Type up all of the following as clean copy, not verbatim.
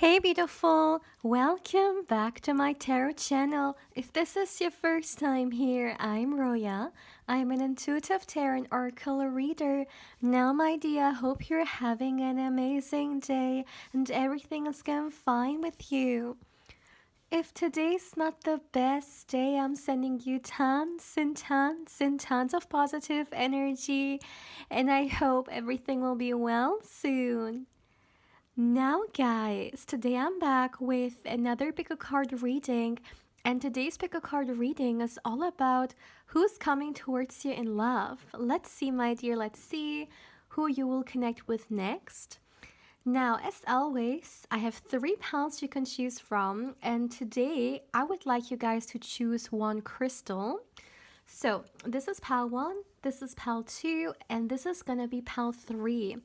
Hey beautiful, welcome back to my tarot channel. If this is your first time here, I'm Roya. I'm an intuitive tarot and oracle reader. Now my dear, hope you're having an amazing day and everything is going fine with you. If today's not the best day, I'm sending you tons and tons and tons of positive energy and I hope everything will be well soon. Now, guys, today I'm back with another pick a card reading, and today's pick a card reading is all about who's coming towards you in love. Let's see, my dear, let's see who you will connect with next. Now, as always, I have 3 pals you can choose from, and today I would like you guys to choose one crystal. So, this is pal 1, this is pal 2, and this is gonna be pal 3.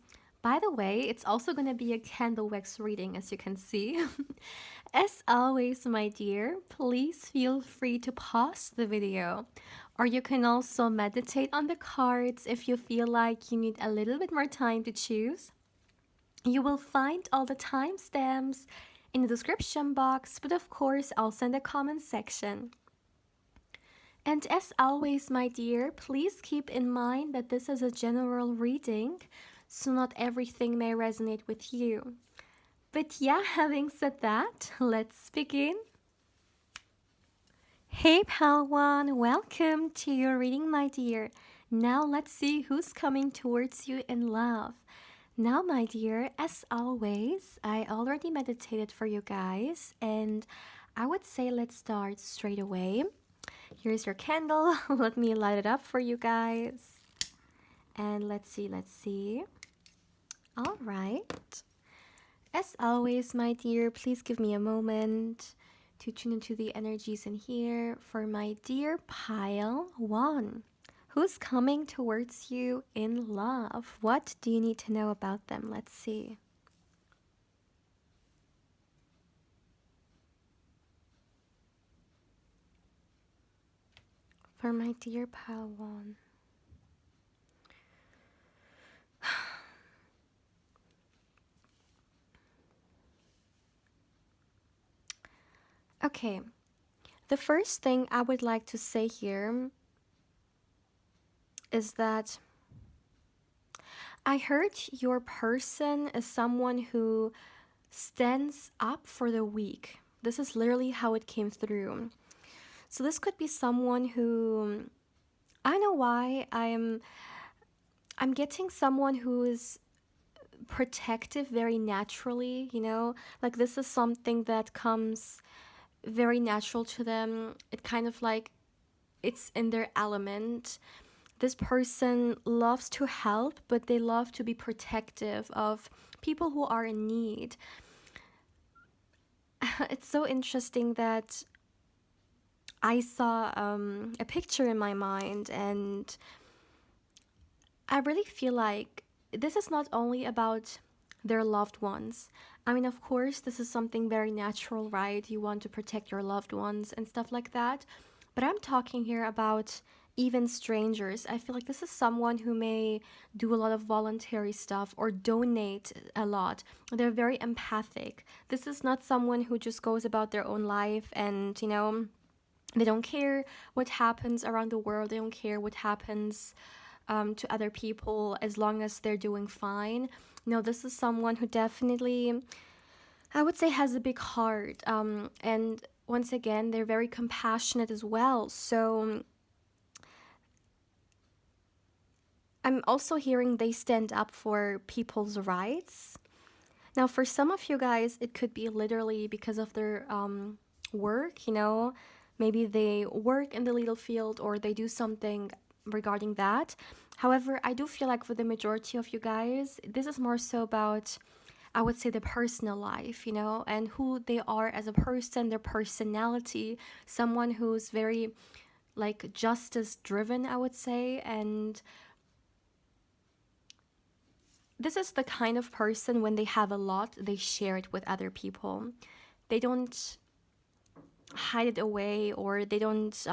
By the way, it's also going to be a candle wax reading, as you can see. As always, my dear, please feel free to pause the video. Or you can also meditate on the cards if you feel like you need a little bit more time to choose. You will find all the timestamps in the description box, but of course also in the comment section. And as always, my dear, please keep in mind that this is a general reading, so not everything may resonate with you. But yeah, having said that, let's begin. Hey pal one, welcome to your reading, my dear. Now let's see who's coming towards you in love. Now, my dear, as always, I already meditated for you guys, and I would say let's start straight away. Here's your candle. Let me light it up for you guys. And let's see. All right. As always, my dear, please give me a moment to tune into the energies in here for my dear pile 1. Who's coming towards you in love? What do you need to know about them? Let's see. For my dear pile 1. Okay, the first thing I would like to say here is that I heard your person is someone who stands up for the weak. This is literally how it came through. So this could be someone who, I don't know why I'm getting someone who is protective very naturally, like this is something that comes very natural to them. It kind of like it's in their element. This person loves to help, but they love to be protective of people who are in need. It's so interesting that I saw a picture in my mind, and I really feel like this is not only about their loved ones. I mean, of course, this is something very natural, right? You want to protect your loved ones and stuff like that. But I'm talking here about even strangers. I feel like this is someone who may do a lot of voluntary stuff or donate a lot. They're very empathic. This is not someone who just goes about their own life and, they don't care what happens around the world. They don't care what happens to other people as long as they're doing fine. No, this is someone who definitely, I would say, has a big heart. And once again, they're very compassionate as well. So I'm also hearing they stand up for people's rights. Now, for some of you guys, it could be literally because of their work, maybe they work in the legal field or they do something regarding that. However, I do feel like for the majority of you guys, this is more so about, I would say, the personal life, and who they are as a person, their personality, someone who's very like justice driven, I would say. And this is the kind of person, when they have a lot, they share it with other people. They don't hide it away, or they don't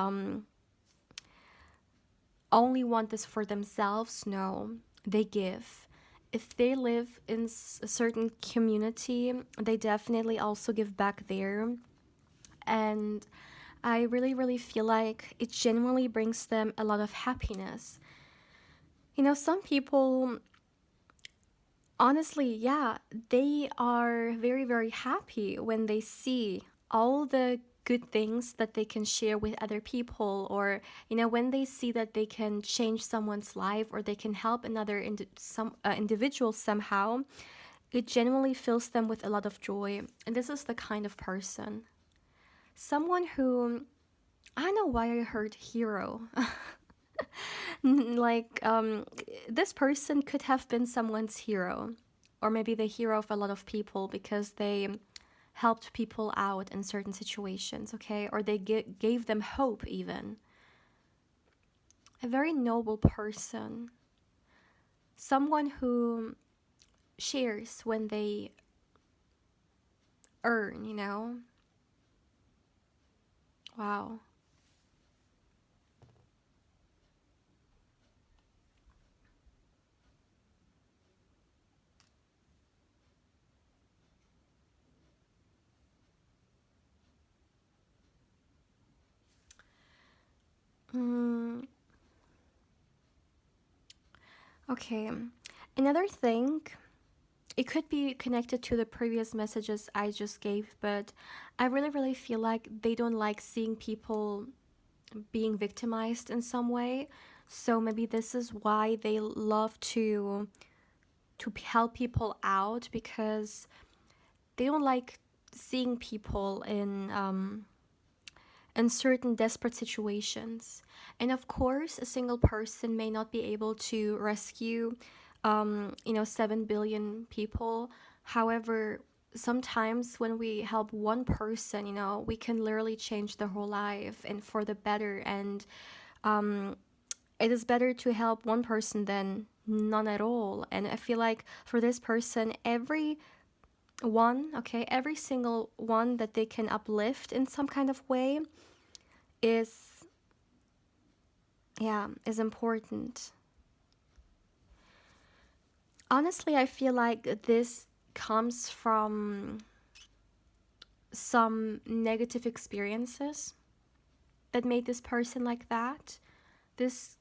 only want this for themselves. No, they give. if they live in a certain community, they definitely also give back there. And I really, really feel like it genuinely brings them a lot of happiness. Some people, honestly, yeah, they are very, very happy when they see all the good things that they can share with other people, or when they see that they can change someone's life, or they can help another individual somehow. It genuinely fills them with a lot of joy. And this is the kind of person, someone who, I don't know why I heard hero. like, this person could have been someone's hero, or maybe the hero of a lot of people, because they helped people out in certain situations, okay? Or they gave them hope, even. A very noble person. Someone who shares when they earn. Wow. Mm, okay. Another thing, it could be connected to the previous messages I just gave, but I really, really feel like they don't like seeing people being victimized in some way. So maybe this is why they love to help people out, because they don't like seeing people in certain desperate situations. And of course, a single person may not be able to rescue 7 billion people. However, sometimes when we help one person, we can literally change the whole life and for the better. And it is better to help one person than none at all. And I feel like for this person, every single one that they can uplift in some kind of way is, yeah, is important. Honestly, I feel like this comes from some negative experiences that made this person like that. This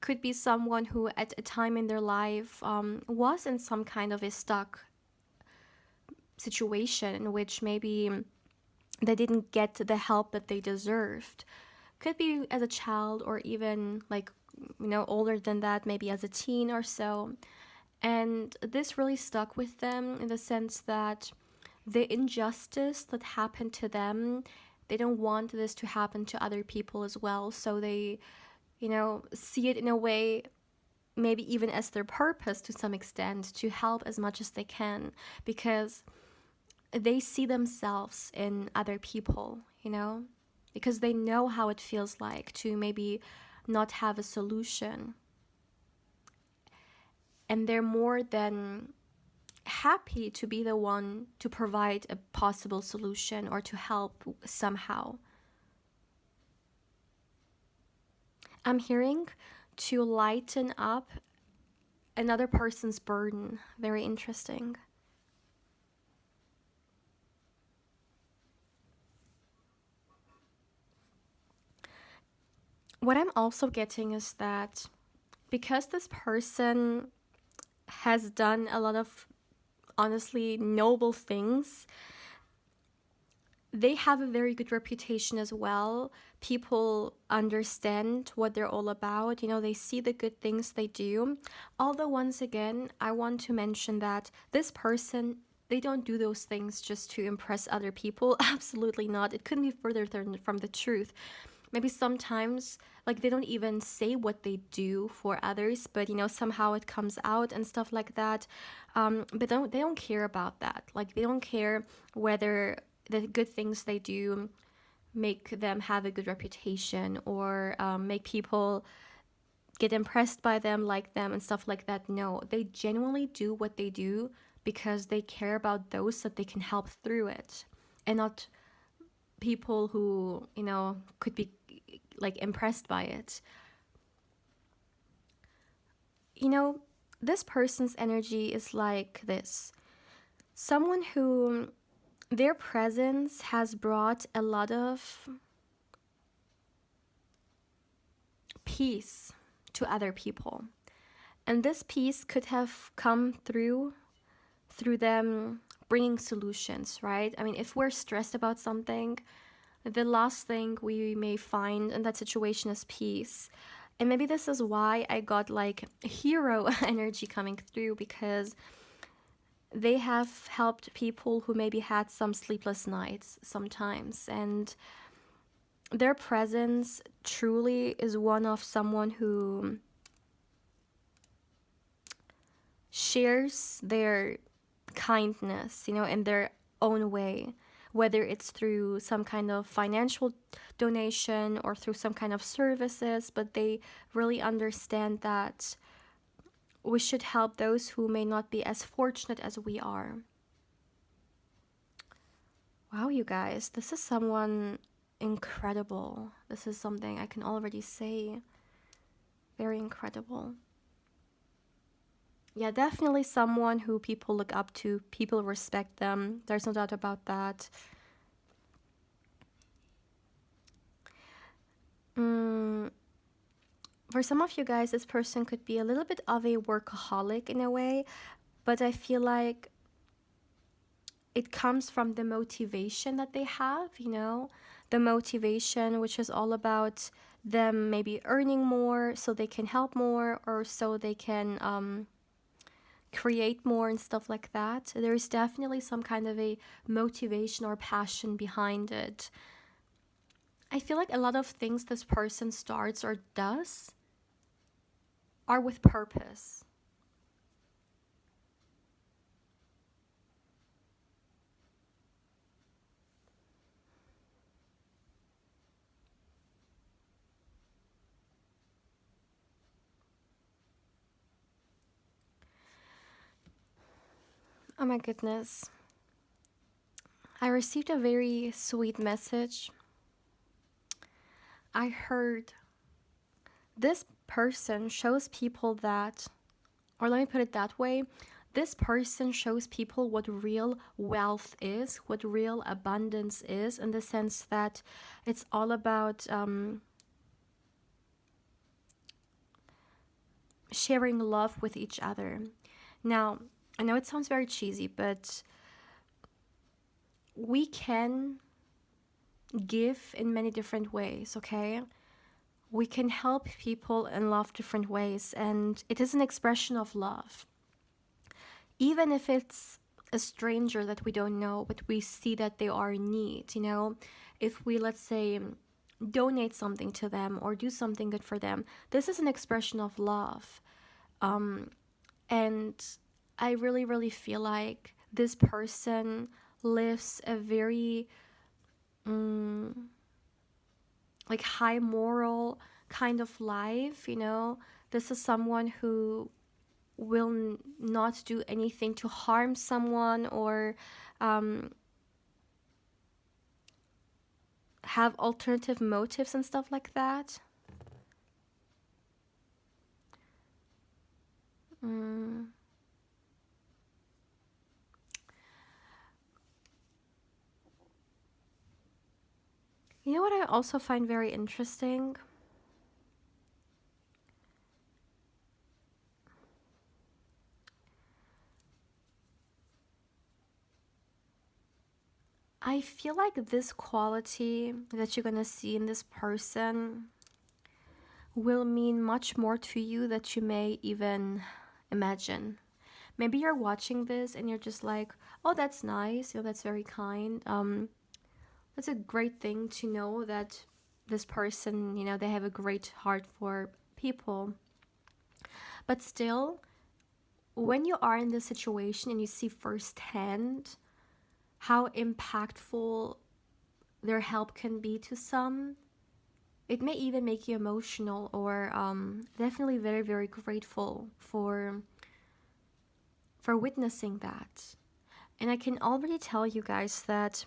could be someone who, at a time in their life, was in some kind of a stuck situation in which maybe they didn't get the help that they deserved. Could be as a child, or even like, older than that, maybe as a teen or so. And this really stuck with them in the sense that the injustice that happened to them, they don't want this to happen to other people as well. So they, see it in a way, maybe even as their purpose to some extent, to help as much as they can, because they see themselves in other people, because they know how it feels like to maybe not have a solution. And they're more than happy to be the one to provide a possible solution or to help somehow. I'm hearing to lighten up another person's burden. Very interesting. What I'm also getting is that because this person has done a lot of honestly noble things, they have a very good reputation as well. People understand what they're all about. They see the good things they do. Although, once again, I want to mention that this person, they don't do those things just to impress other people. Absolutely not. It couldn't be further from the truth. Maybe sometimes, like, they don't even say what they do for others, but somehow it comes out and stuff like that. But they don't care about that. Like, they don't care whether the good things they do make them have a good reputation, or make people get impressed by them, like them, and stuff like that. No, they genuinely do what they do because they care about those that they can help through it, and not people who could be like impressed by it. you know this person's energy is like this: someone who their presence has brought a lot of peace to other people. And this peace could have come through them bringing solutions, right? I mean, if we're stressed about something, the last thing we may find in that situation is peace. And maybe this is why I got like hero energy coming through, because they have helped people who maybe had some sleepless nights sometimes. And their presence truly is one of someone who shares their kindness, in their own way, whether it's through some kind of financial donation or through some kind of services, but they really understand that we should help those who may not be as fortunate as we are. Wow, you guys, this is someone incredible. This is something I can already say. Very incredible. Yeah, definitely someone who people look up to, people respect them. There's no doubt about that. Mm, for some of you guys, this person could be a little bit of a workaholic in a way, but I feel like it comes from the motivation that they have, the motivation which is all about them maybe earning more so they can help more, or so they can create more and stuff like that. There's definitely some kind of a motivation or passion behind it. I feel like a lot of things this person starts or does are with purpose. Oh my goodness. I received a very sweet message. I heard this person shows people that, or let me put it that way, this person shows people what real wealth is, what real abundance is, in the sense that it's all about sharing love with each other. Now, I know it sounds very cheesy, but we can give in many different ways, okay? We can help people in love different ways, and it is an expression of love. Even if it's a stranger that we don't know, but we see that they are in need, if we, let's say, donate something to them or do something good for them, this is an expression of love. And I really, really feel like this person lives a very like high moral kind of life. This is someone who will not do anything to harm someone, or have alternative motives and stuff like that. mm. You know what I also find very interesting? I feel like this quality that you're gonna see in this person will mean much more to you that you may even imagine. Maybe you're watching this and you're just like, oh, that's nice, that's very kind. That's a great thing to know that this person, they have a great heart for people. But still, when you are in this situation and you see firsthand how impactful their help can be to some, it may even make you emotional, or definitely very, very grateful for witnessing that. And I can already tell you guys that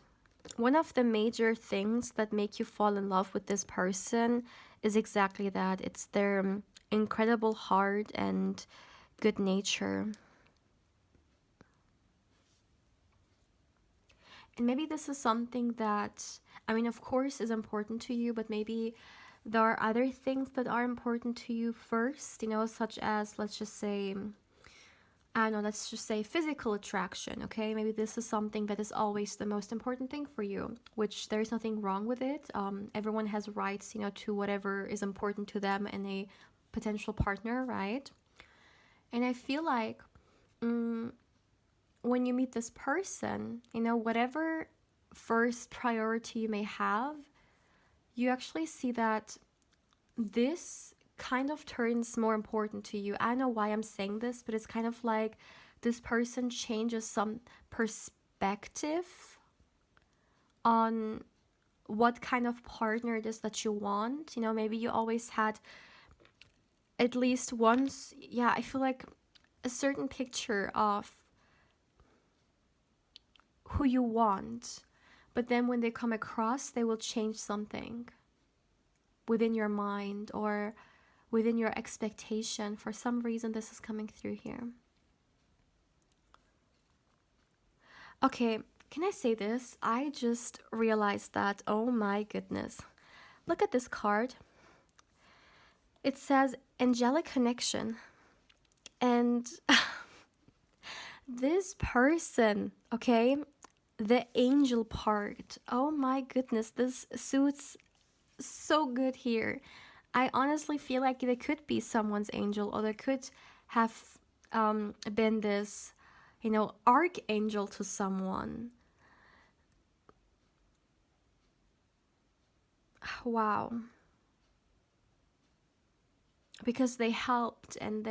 one of the major things that make you fall in love with this person is exactly that. It's their incredible heart and good nature. And maybe this is something that, I mean, of course, is important to you, but maybe there are other things that are important to you first, such as, let's just say, I don't know, let's just say physical attraction, okay? Maybe this is something that is always the most important thing for you, which there's nothing wrong with it. Everyone has rights, to whatever is important to them and a potential partner, right? And I feel like when you meet this person, whatever first priority you may have, you actually see that this kind of turns more important to you. I don't know why I'm saying this, but it's kind of like this person changes some perspective on what kind of partner it is that you want. Maybe you always had at least once, I feel like a certain picture of who you want, but then when they come across, they will change something within your mind or within your expectation. For some reason, this is coming through here. Okay, can I say this? I just realized that, oh my goodness. Look at this card. It says angelic connection. And this person, okay, the angel part, oh my goodness, this suits so good here. I honestly feel like they could be someone's angel, or they could have been this, archangel to someone. Wow. Because they helped and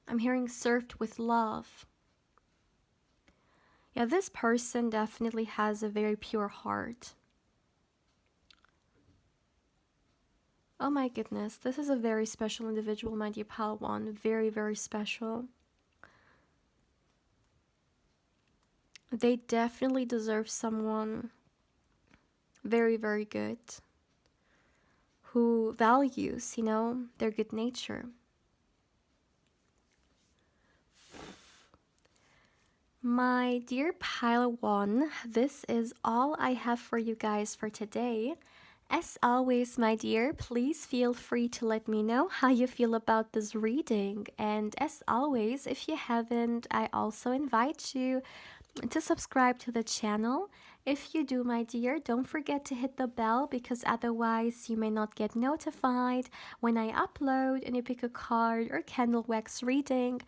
I'm hearing served with love. Yeah, this person definitely has a very pure heart. Oh my goodness, this is a very special individual, my dear Palawan. Very, very special. They definitely deserve someone very, very good, who values, their good nature. My dear Palawan, this is all I have for you guys for today. As always, my dear, please feel free to let me know how you feel about this reading. And as always, if you haven't, I also invite you to subscribe to the channel. If you do, my dear, don't forget to hit the bell, because otherwise you may not get notified when I upload and you pick a card or candle wax reading.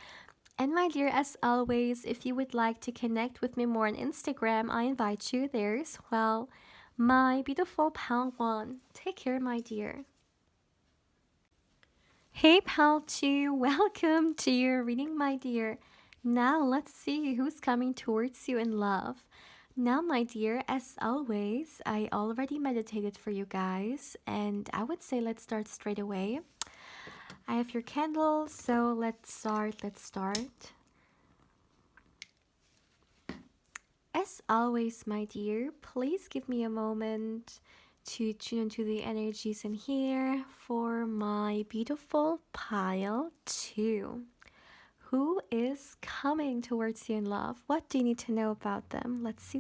And my dear, as always, if you would like to connect with me more on Instagram, I invite you there as well. My beautiful Palawan. Take care, my dear. Hey, Pal 2, welcome to your reading, my dear. Now let's see who's coming towards you in love. Now, my dear, as always, I already meditated for you guys, and I would say let's start straight away. I have your candles, so let's start. As always, my dear, please give me a moment to tune into the energies in here for my beautiful pile 2. Who is coming towards you in love? What do you need to know about them? Let's see.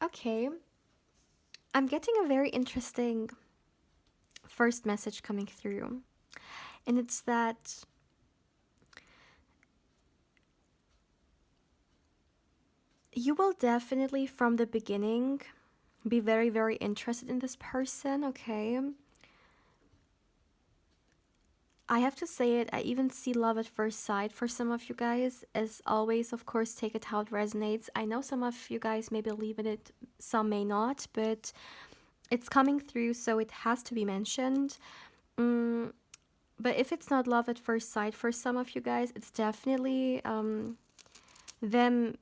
Okay. I'm getting a very interesting first message coming through. And it's that you will definitely, from the beginning, be very, very interested in this person, okay? I have to say it, I even see love at first sight for some of you guys. As always, of course, take it how it resonates. I know some of you guys may believe in it, some may not, but it's coming through, so it has to be mentioned. But if it's not love at first sight for some of you guys, it's definitely them,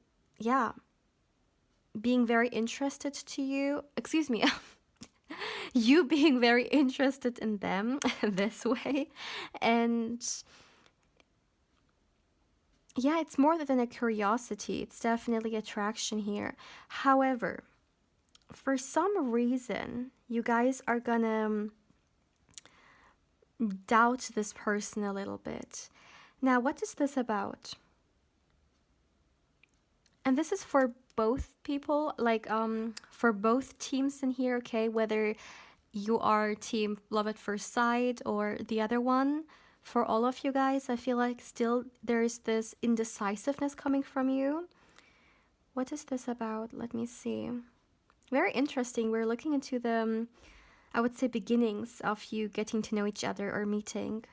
being very interested to you. Excuse me. you being very interested in them this way. And yeah, it's more than a curiosity, it's definitely attraction here. However, for some reason, you guys are gonna doubt this person a little bit. Now, what is this about? And this is for both people, like for both teams in here, okay? Whether you are team love at first sight or the other one. For all of you guys, I feel like still there's this indecisiveness coming from you. What is this about? Let me see. Very interesting. We're looking into the, I would say, beginnings of you getting to know each other or meeting.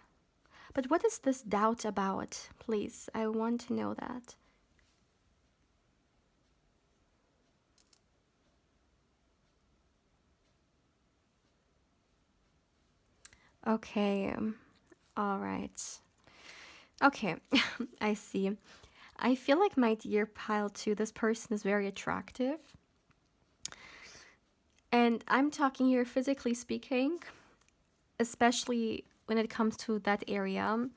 But what is this doubt about? Please, I want to know that. Okay, all right. Okay, I see. I feel like my dear pile too, this person is very attractive. And I'm talking here physically speaking, especially when it comes to that area.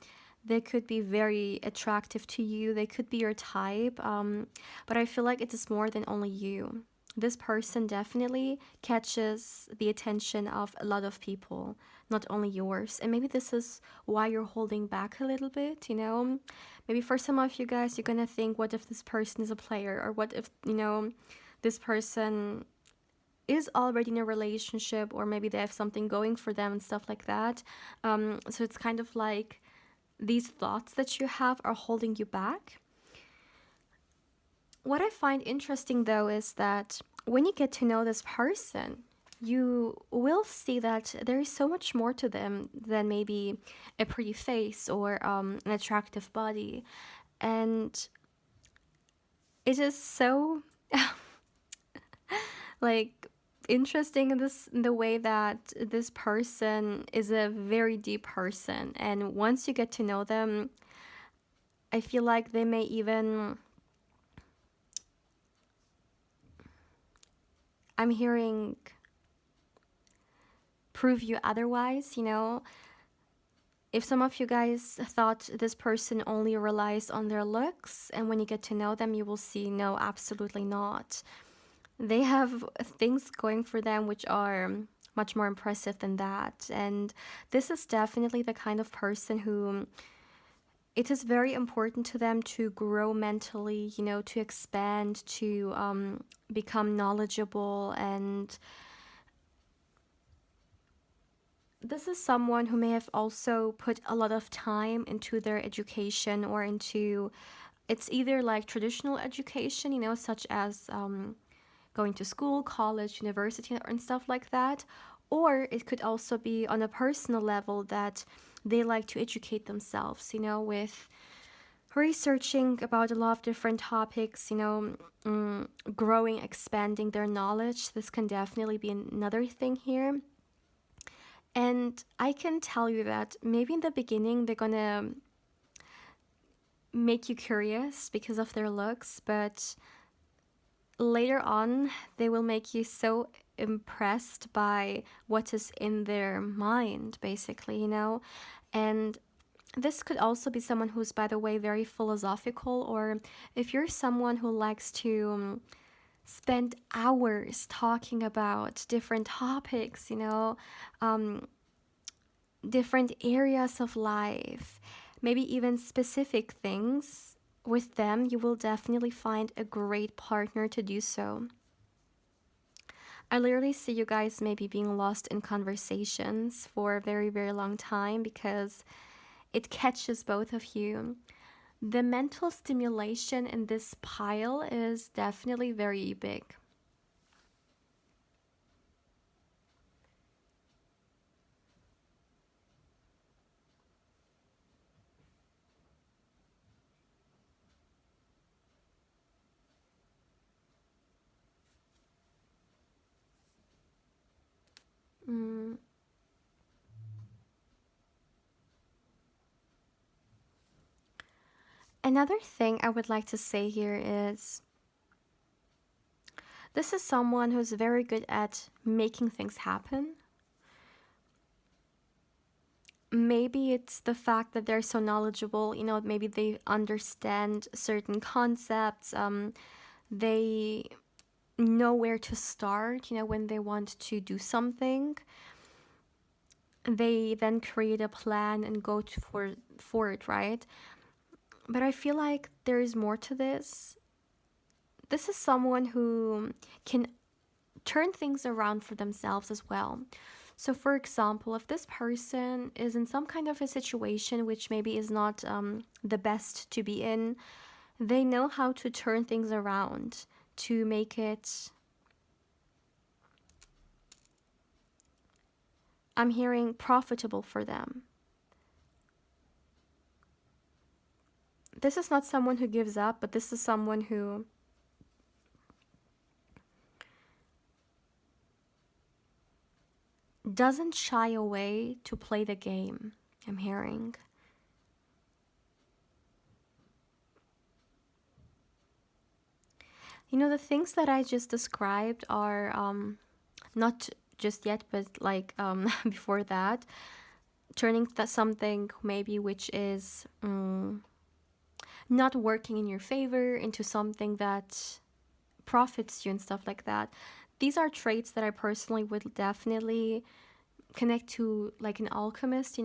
They could be very attractive to you, they could be your type, but I feel like it is more than only you. This person definitely catches the attention of a lot of people, not only yours. And maybe this is why you're holding back a little bit, you know? Maybe for some of you guys, you're gonna think, what if this person is a player? Or what if, this person is already in a relationship, or maybe they have something going for them and stuff like that. So it's kind of like these thoughts that you have are holding you back. What I find interesting though is that when you get to know this person, you will see that there is so much more to them than maybe a pretty face or an attractive body. And it is so like interesting in the way that this person is a very deep person, and once you get to know them, I feel like they may even, I'm hearing, prove you otherwise, if some of you guys thought this person only relies on their looks, and when you get to know them you will see, no, absolutely not. They have things going for them which are much more impressive than that. And this is definitely the kind of person who it is very important to them to grow mentally, to expand, to become knowledgeable. And this is someone who may have also put a lot of time into their education, or into, it's either like traditional education, such as going to school, college, university, and stuff like that. Or it could also be on a personal level that they like to educate themselves, with researching about a lot of different topics, growing, expanding their knowledge. This can definitely be another thing here. And I can tell you that maybe in the beginning they're gonna make you curious because of their looks, but later on they will make you so impressed by what is in their mind, basically, and this could also be someone who's, by the way, very philosophical, or if you're someone who likes to spend hours talking about different topics, different areas of life, maybe even specific things, with them, you will definitely find a great partner to do so. I literally see you guys maybe being lost in conversations for a very, very long time because it catches both of you. The mental stimulation in this pile is definitely very big. Mm. Another thing I would like to say here is this is someone who's very good at making things happen. maybe it's the fact that they're so knowledgeable, maybe they understand certain concepts. They know where to start, when they want to do something. They then create a plan and go for it, right? But I feel like there is more to this. This is someone who can turn things around for themselves as well. So, for example, if this person is in some kind of a situation which maybe is not the best to be in, they know how to turn things around to make it, I'm hearing, profitable for them. This is not someone who gives up, but this is someone who doesn't shy away to play the game, I'm hearing. The things that I just described are not just yet, but like before that, turning something maybe which is not working in your favor into something that profits you and stuff like that. These are traits that I personally would definitely connect to, like an alchemist,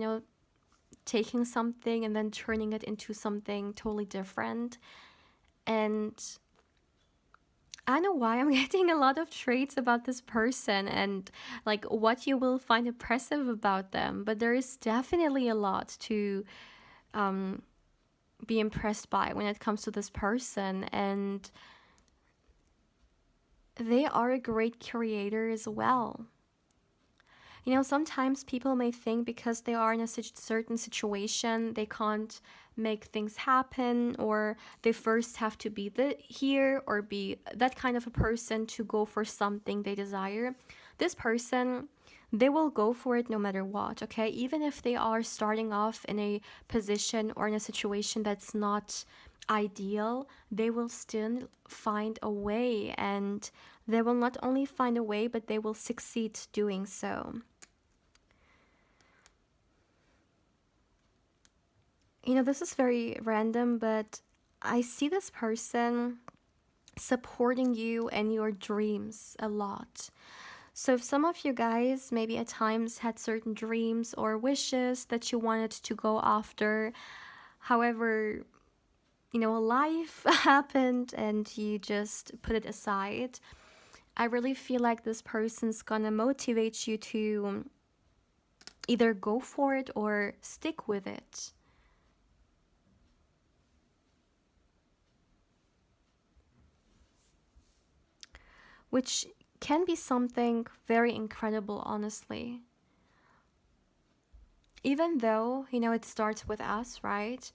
taking something and then turning it into something totally different. And I don't know why I'm getting a lot of traits about this person and like what you will find impressive about them, but there is definitely a lot to be impressed by when it comes to this person. And they are a great creator as well. Sometimes people may think because they are in a certain situation, they can't make things happen, or they first have to be here or be that kind of a person to go for something they desire. This person, they will go for it no matter what, okay? Even if they are starting off in a position or in a situation that's not ideal, they will still find a way, and they will not only find a way, but they will succeed doing so. This is very random, but I see this person supporting you and your dreams a lot. So, if some of you guys maybe at times had certain dreams or wishes that you wanted to go after, however, life happened and you just put it aside, I really feel like this person's gonna motivate you to either go for it or stick with it. Which can be something very incredible, honestly. Even though, it starts with us, right?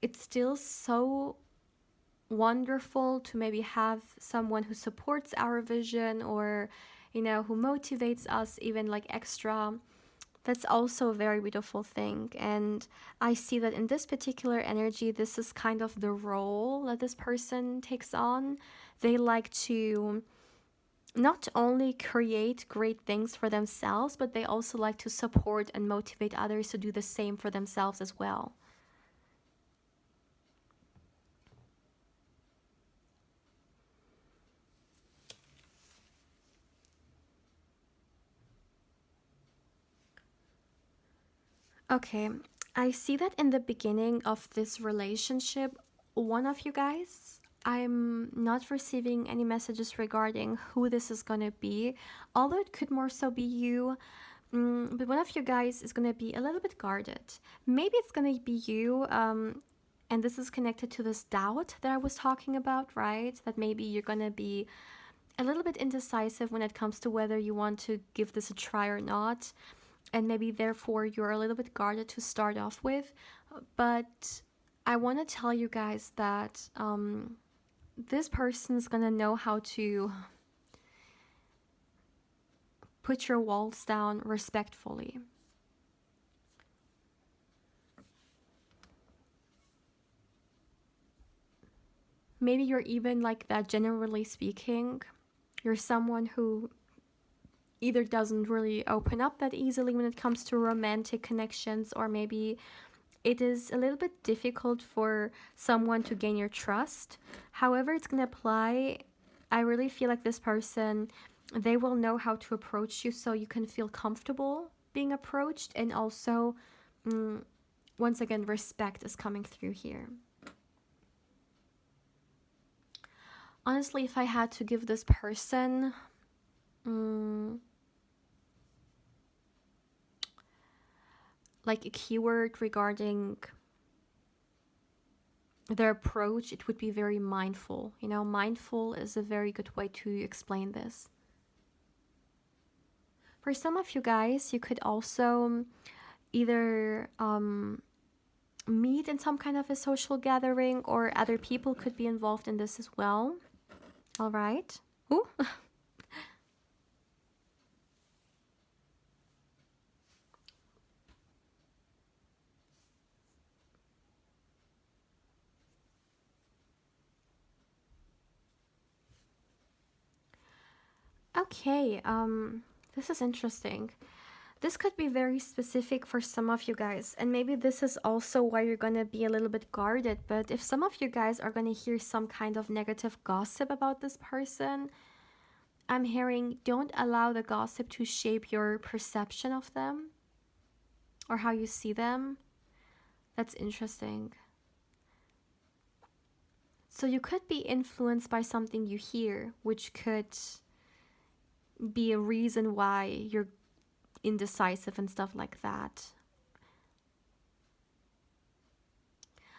It's still so wonderful to maybe have someone who supports our vision, or, who motivates us even like extra. That's also a very beautiful thing. And I see that in this particular energy, this is kind of the role that this person takes on. They like to not only create great things for themselves, but they also like to support and motivate others to do the same for themselves as well. Okay, I see that in the beginning of this relationship, one of you guys, I'm not receiving any messages regarding who this is gonna be, although it could more so be you. But one of you guys is gonna be a little bit guarded. Maybe it's gonna be you, and this is connected to this doubt that I was talking about, right? That maybe you're gonna be a little bit indecisive when it comes to whether you want to give this a try or not, and maybe therefore you're a little bit guarded to start off with. But I want to tell you guys that this person's gonna know how to put your walls down respectfully. Maybe you're even like that, generally speaking. You're someone who either doesn't really open up that easily when it comes to romantic connections, or maybe it is a little bit difficult for someone to gain your trust. However it's going to apply, I really feel like this person, they will know how to approach you so you can feel comfortable being approached. And also, mm, once again, respect is coming through here. Honestly, if I had to give this person like a keyword regarding their approach, it would be very mindful. You know, mindful is a very good way to explain this. For some of you guys, you could also either meet in some kind of a social gathering, or other people could be involved in this as well. All right. Ooh. Okay, this is interesting. This could be very specific for some of you guys, and maybe this is also why you're gonna be a little bit guarded. But if some of you guys are gonna hear some kind of negative gossip about this person, I'm hearing don't allow the gossip to shape your perception of them or how you see them. That's interesting. So you could be influenced by something you hear, which could be a reason why you're indecisive and stuff like that.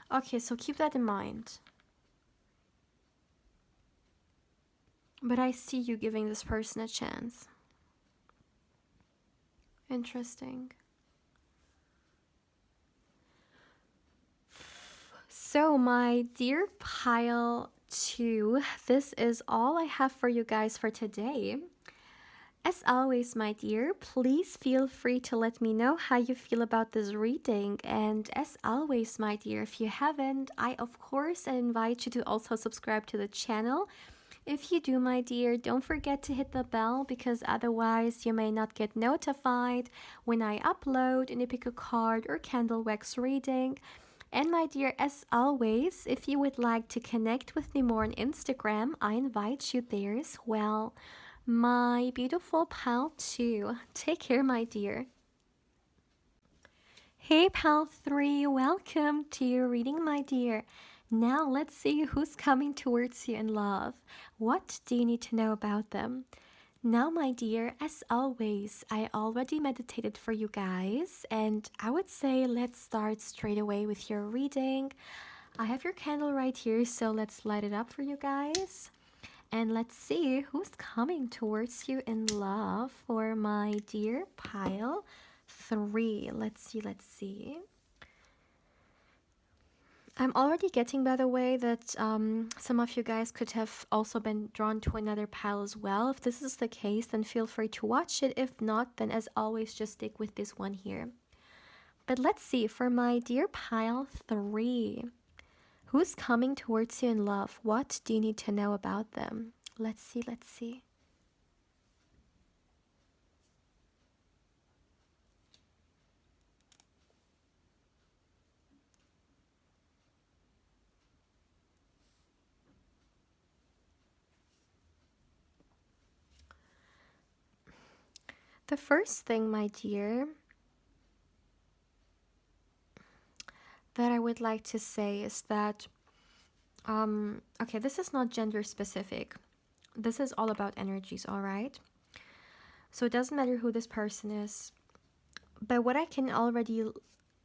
Okay, so keep that in mind. But I see you giving this person a chance. Interesting. So, my dear pile 2, this is all I have for you guys for today. As always, my dear, please feel free to let me know how you feel about this reading. And as always, my dear, if you haven't, I of course invite you to also subscribe to the channel. If you do, my dear, don't forget to hit the bell, because otherwise you may not get notified when I upload an epic card or candle wax reading. And my dear, as always, if you would like to connect with me more on Instagram, I invite you there as well. My beautiful pal 2. Take care, my dear. Hey, pal 3. Welcome to your reading, my dear. Now let's see who's coming towards you in love. What do you need to know about them? Now, my dear, as always, I already meditated for you guys, and I would say let's start straight away with your reading. I have your candle right here, so let's light it up for you guys. And let's see who's coming towards you in love for my dear pile 3. Let's see. I'm already getting, by the way, that some of you guys could have also been drawn to another pile as well. If this is the case, then feel free to watch it. If not, then as always, just stick with this one here. But let's see, for my dear pile 3, who's coming towards you in love? What do you need to know about them? Let's see. The first thing, my dear, that I would like to say is that, okay, this is not gender specific. This is all about energies, all right? So it doesn't matter who this person is. But what I can already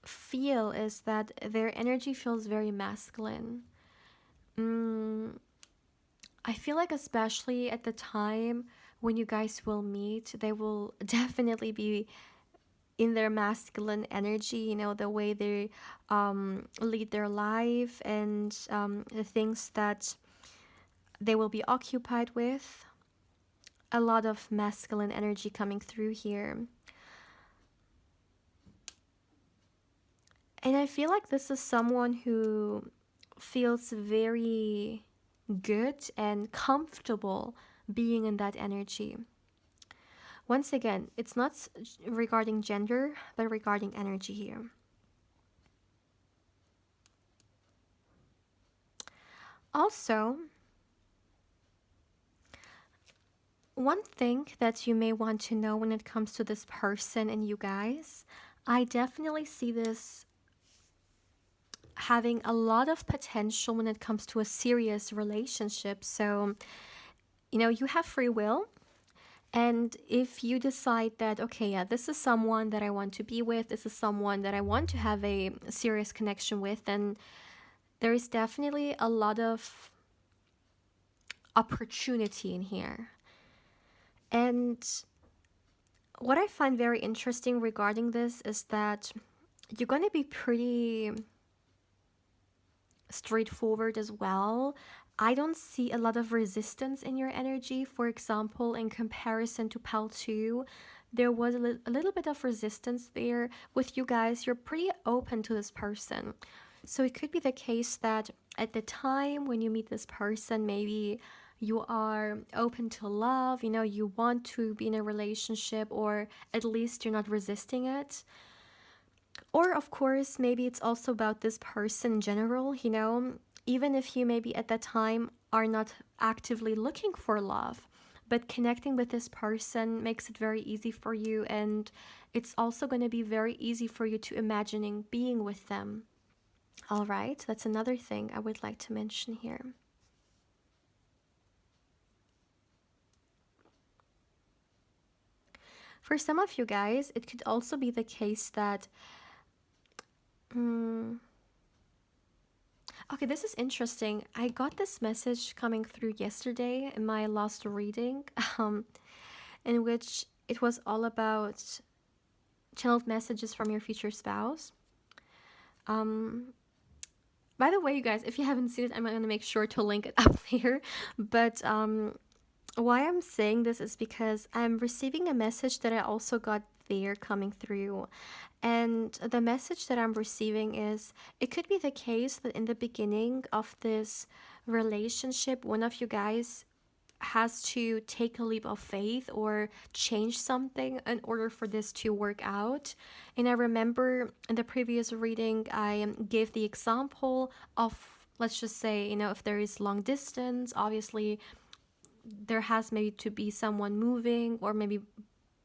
feel is that their energy feels very masculine. I feel like especially at the time when you guys will meet, they will definitely be in their masculine energy, you know, the way they lead their life, and the things that they will be occupied with. A lot of masculine energy coming through here. And I feel like this is someone who feels very good and comfortable being in that energy. Once again, it's not regarding gender, but regarding energy here. Also, one thing that you may want to know when it comes to this person and you guys, I definitely see this having a lot of potential when it comes to a serious relationship. So, you have free will. And if you decide that, okay, yeah, this is someone that I want to be with, this is someone that I want to have a serious connection with, then there is definitely a lot of opportunity in here. And what I find very interesting regarding this is that you're going to be pretty straightforward as well. I don't see a lot of resistance in your energy. For example, in comparison to Pal 2, there was a little bit of resistance there. With you guys, you're pretty open to this person. So it could be the case that at the time when you meet this person, maybe you are open to love, you want to be in a relationship, or at least you're not resisting it. Or, of course, maybe it's also about this person in general, even if you maybe at that time are not actively looking for love, but connecting with this person makes it very easy for you, and it's also going to be very easy for you to imagining being with them. All right, that's another thing I would like to mention here. For some of you guys, it could also be the case that okay, this is interesting. I got this message coming through yesterday in my last reading, in which it was all about channeled messages from your future spouse. By the way, you guys, if you haven't seen it, I'm going to make sure to link it up there. But why I'm saying this is because I'm receiving a message that I also got there coming through. And the message that I'm receiving is it could be the case that in the beginning of this relationship, one of you guys has to take a leap of faith or change something in order for this to work out. And I remember in the previous reading, I gave the example of, let's just say, if there is long distance, obviously there has maybe to be someone moving, or maybe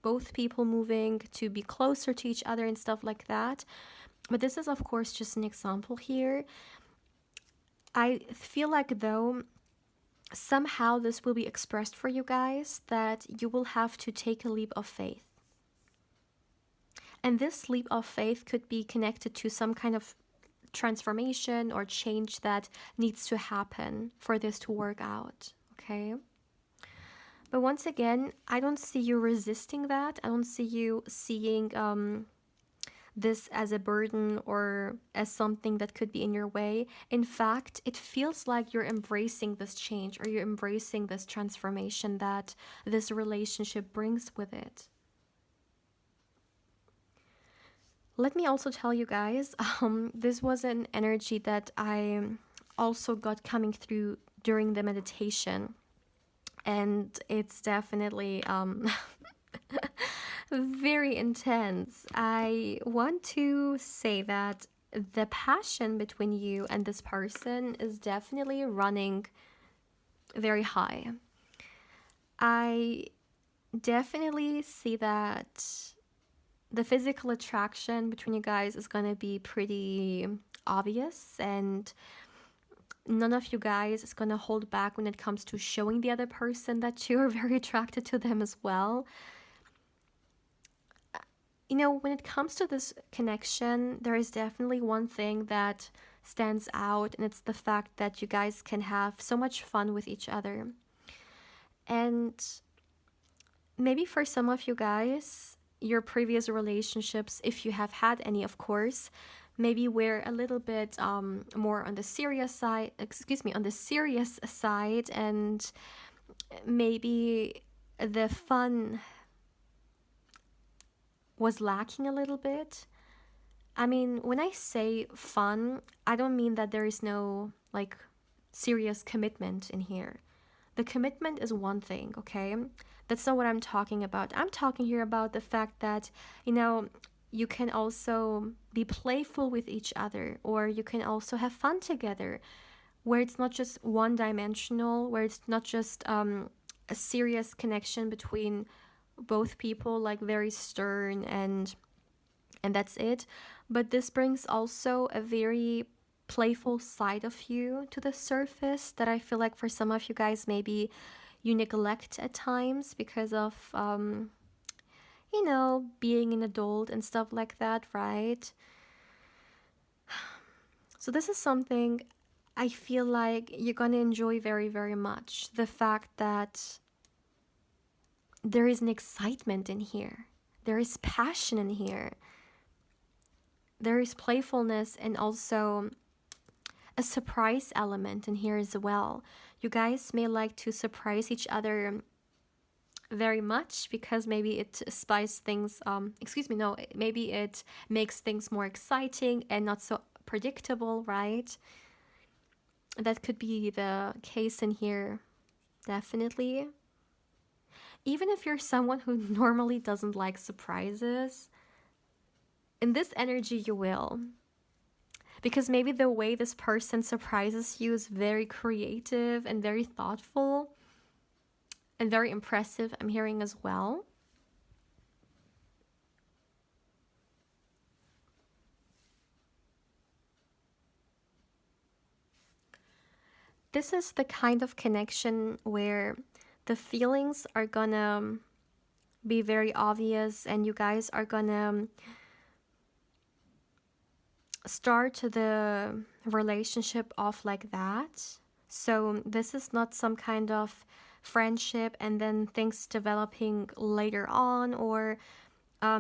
both people moving to be closer to each other and stuff like that. But this is, of course, just an example here. I feel like, though, somehow this will be expressed for you guys that you will have to take a leap of faith. And this leap of faith could be connected to some kind of transformation or change that needs to happen for this to work out, okay? But once again, I don't see you resisting that. I don't see you seeing this as a burden or as something that could be in your way. In fact, it feels like you're embracing this change, or you're embracing this transformation that this relationship brings with it. Let me also tell you guys, this was an energy that I also got coming through during the meditation. And it's definitely very intense. I want to say that the passion between you and this person is definitely running very high. I definitely see that the physical attraction between you guys is going to be pretty obvious, and none of you guys is going to hold back when it comes to showing the other person that you are very attracted to them as well. When it comes to this connection, there is definitely one thing that stands out, and it's the fact that you guys can have so much fun with each other. And maybe for some of you guys, your previous relationships, if you have had any, of course, maybe we're a little bit more on the serious side, and maybe the fun was lacking a little bit. I mean, when I say fun, I don't mean that there is no serious commitment in here, The commitment is one thing, okay? That's not what I'm talking about. I'm talking here about the fact that, you know, you can also be playful with each other, or you can also have fun together, where it's not just one dimensional, where it's not just a serious connection between both people, like very stern and that's it. But this brings also a very playful side of you to the surface that I feel like for some of you guys maybe you neglect at times because of being an adult and stuff like that, right? So this is something I feel like you're gonna enjoy very, very much. The fact that there is an excitement in here, there is passion in here, there is playfulness, and also a surprise element in here as well. You guys may like to surprise each other very much because maybe it spices things, maybe it makes things more exciting and not so predictable, right? That could be the case in here, definitely. Even if you're someone who normally doesn't like surprises, in this energy you will. Because maybe the way this person surprises you is very creative and very thoughtful and very impressive, I'm hearing as well. This is the kind of connection where the feelings are gonna be very obvious and you guys are gonna start the relationship off like that. So this is not some kind of friendship and then things developing later on, or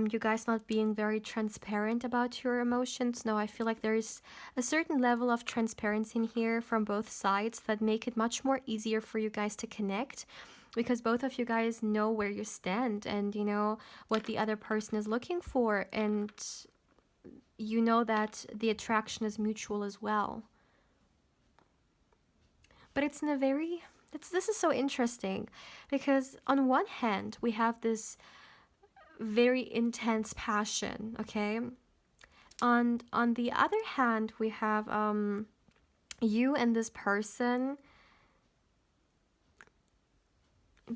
you guys not being very transparent about your emotions. No, I feel like there's a certain level of transparency in here from both sides that make it much more easier for you guys to connect, because both of you guys know where you stand and you know what the other person is looking for, and you know that the attraction is mutual as well. But it's in a very this is so interesting because on one hand we have this very intense passion, okay? On the other hand, we have you and this person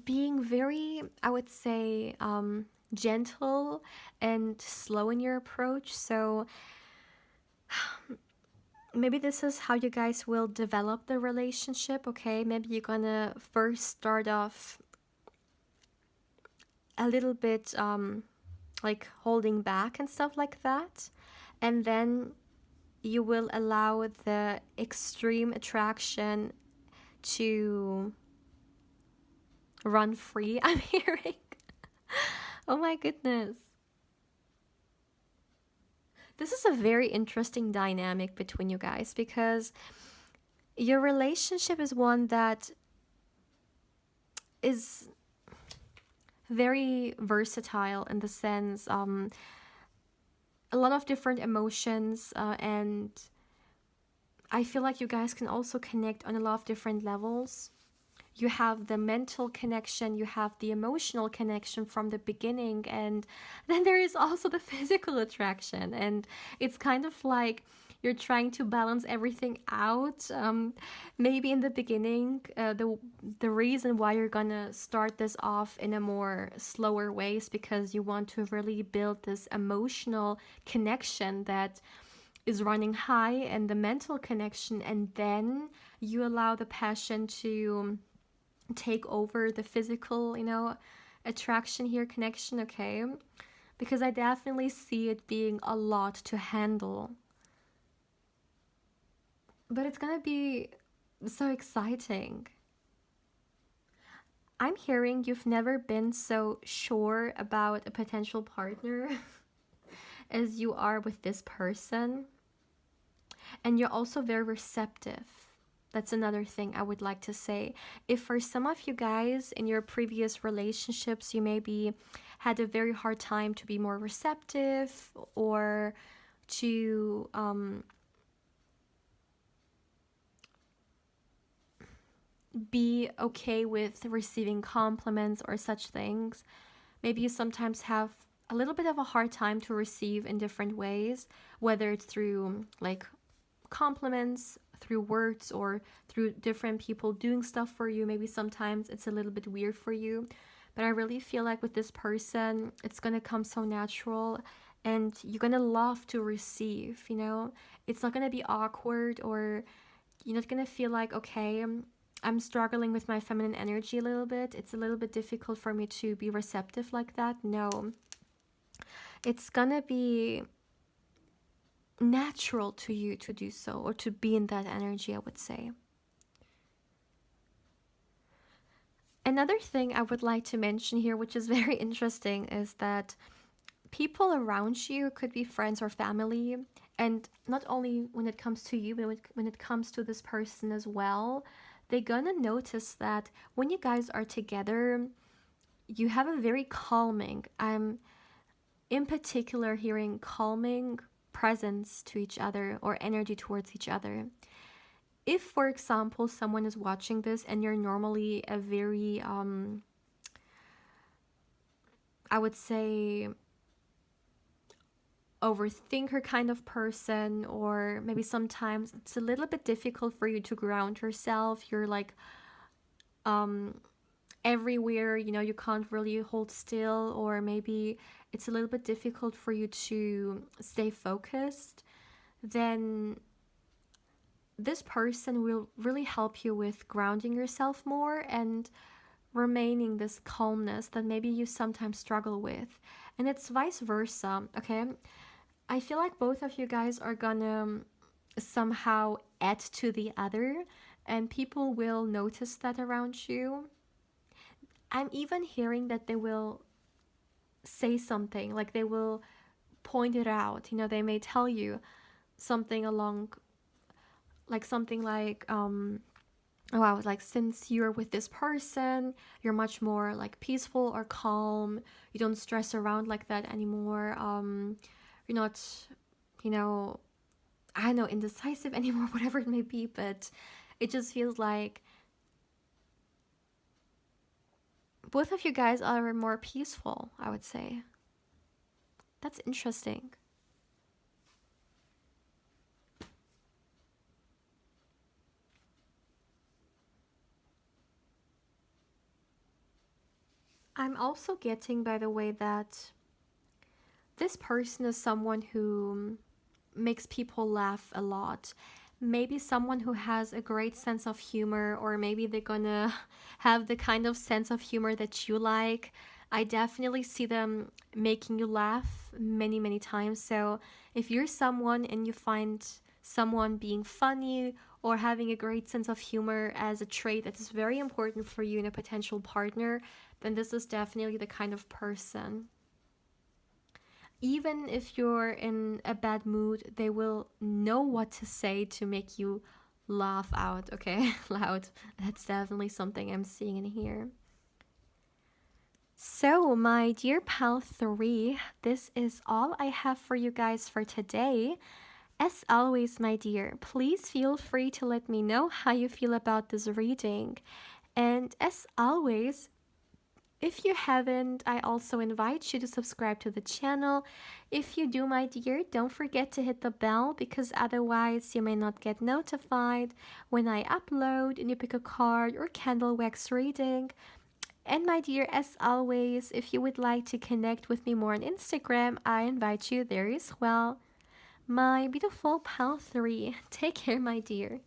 being very, I would say, gentle and slow in your approach. So maybe this is how you guys will develop the relationship, okay? Maybe you're gonna first start off a little bit like holding back and stuff like that. And then you will allow the extreme attraction to run free, I'm hearing. Oh my goodness. This is a very interesting dynamic between you guys because your relationship is one that is very versatile in the sense a lot of different emotions and I feel like you guys can also connect on a lot of different levels. You have the mental connection, you have the emotional connection from the beginning, and then there is also the physical attraction. And it's kind of like you're trying to balance everything out. Maybe in the beginning, the reason why you're gonna start this off in a more slower way is because you want to really build this emotional connection that is running high and the mental connection, and then you allow the passion to take over the physical, attraction here, connection, okay? Because I definitely see it being a lot to handle. But it's gonna be so exciting. I'm hearing you've never been so sure about a potential partner as you are with this person. And you're also very receptive. That's another thing I would like to say. If for some of you guys in your previous relationships, you maybe had a very hard time to be more receptive or to be okay with receiving compliments or such things. Maybe you sometimes have a little bit of a hard time to receive in different ways, whether it's through like compliments, through words, or through different people doing stuff for you. Maybe sometimes it's a little bit weird for you. But I really feel like with this person, it's gonna come so natural and you're gonna love to receive, you know? It's not gonna be awkward, or you're not gonna feel like, okay, I'm struggling with my feminine energy a little bit. It's a little bit difficult for me to be receptive like that. No, it's gonna be natural to you to do so, or to be in that energy, I would say. Another thing I would like to mention here, which is very interesting, is that people around you could be friends or family, and not only when it comes to you, but when it comes to this person as well, they're gonna notice that when you guys are together, you have a very calming, I'm in particular hearing calming presence to each other, or energy towards each other. If, for example, someone is watching this and you're normally a very, I would say, overthinker kind of person, or maybe sometimes it's a little bit difficult for you to ground yourself, you're like um everywhere, you know, you can't really hold still, or maybe it's a little bit difficult for you to stay focused, then this person will really help you with grounding yourself more and remaining this calmness that maybe you sometimes struggle with. And it's vice versa, okay? I feel like both of you guys are gonna somehow add to the other, and people will notice that around you. I'm even hearing that they will say something, like they will point it out. You know, they may tell you something along, like something like, oh, wow, like since you're with this person, you're much more like peaceful or calm. You don't stress around like that anymore. You're not, you know, I don't know, indecisive anymore, whatever it may be, but it just feels like both of you guys are more peaceful, I would say. That's interesting. I'm also getting, by the way, that this person is someone who makes people laugh a lot. Maybe someone who has a great sense of humor, or maybe they're gonna have the kind of sense of humor that you like. I definitely see them making you laugh many, many times. So if you're someone and you find someone being funny or having a great sense of humor as a trait that is very important for you in a potential partner, then this is definitely the kind of person. Even if you're in a bad mood, they will know what to say to make you laugh out, okay? Loud. That's definitely something I'm seeing in here. So, my dear pal 3, this is all I have for you guys for today. As always, my dear, please feel free to let me know how you feel about this reading. And as always, if you haven't, I also invite you to subscribe to the channel. If you do, my dear, don't forget to hit the bell, because otherwise you may not get notified when I upload a new pick a card or candle wax reading. And my dear, as always, if you would like to connect with me more on Instagram, I invite you there as well. My beautiful pal 3, take care, my dear.